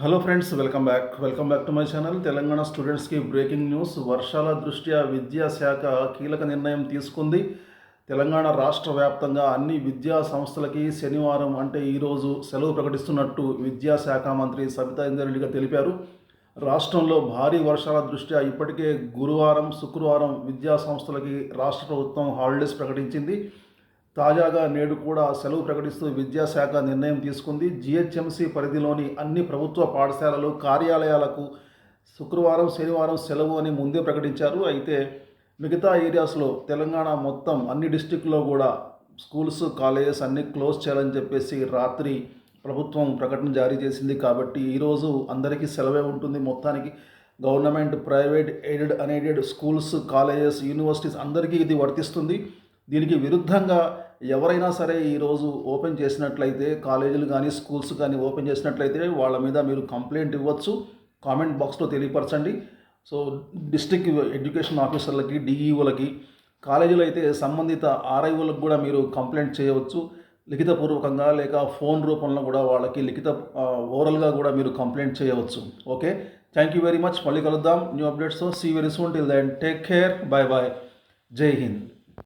Hello friends, welcome back to my channel. Telangana స్టూడెంట్స్కి breaking news. వర్షాల దృష్ట్యా విద్యాశాఖ కీలక నిర్ణయం తీసుకుంది. తెలంగాణ రాష్ట్ర వ్యాప్తంగా అన్ని విద్యా సంస్థలకి శనివారం అంటే ఈరోజు సెలవు ప్రకటిస్తున్నట్టు విద్యాశాఖ మంత్రి సబితా ఇంద్రారెడ్డి తెలిపారు. రాష్ట్రంలో భారీ వర్షాల దృష్ట్యా ఇప్పటికే గురువారం, శుక్రవారం విద్యా సంస్థలకి రాష్ట్ర ప్రభుత్వం హాలిడేస్ ప్రకటించింది. తాజాగా నేడు కూడా సెలవు ప్రకటిస్తూ విద్యాశాఖ నిర్ణయం తీసుకుంది. జిహెచ్ఎంసీ పరిధిలోని అన్ని ప్రభుత్వ పాఠశాలలు, కార్యాలయాలకు శుక్రవారం, శనివారం సెలవు అని ముందే ప్రకటించారు. అయితే మిగతా ఏరియాస్లో తెలంగాణ మొత్తం అన్ని డిస్టిక్లో కూడా స్కూల్స్, కాలేజెస్ అన్నీ క్లోజ్ చేయాలని చెప్పేసి రాత్రి ప్రభుత్వం ప్రకటన జారీ చేసింది. కాబట్టి ఈరోజు అందరికీ సెలవే ఉంటుంది. మొత్తానికి government, private, aided, unaided schools, colleges, universities అందరికీ ఇది వర్తిస్తుంది. దీనికి విరుద్ధంగా ఎవరైనా సరే ఈరోజు ఓపెన్ చేసినట్లయితే, కాలేజీలు కానీ స్కూల్స్ కానీ ఓపెన్ చేసినట్లయితే వాళ్ళ మీద మీరు కంప్లైంట్ ఇవ్వచ్చు. కామెంట్ బాక్స్లో తెలియపరచండి. సో డిస్ట్రిక్ట్ ఎడ్యుకేషన్ ఆఫీసర్లకి, డిఈఓలకి, కాలేజీలో అయితే సంబంధిత ఆర్ఐఓలకు కూడా మీరు కంప్లైంట్ చేయవచ్చు. లిఖితపూర్వకంగా లేక ఫోన్ రూపంలో కూడా వాళ్ళకి ఓరల్గా కూడా మీరు కంప్లైంట్ చేయవచ్చు. Okay, thank you very much. మళ్ళీ కలుద్దాం న్యూ అప్డేట్స్తో. See very soon. Till then take care. Bye bye. Jai Hind.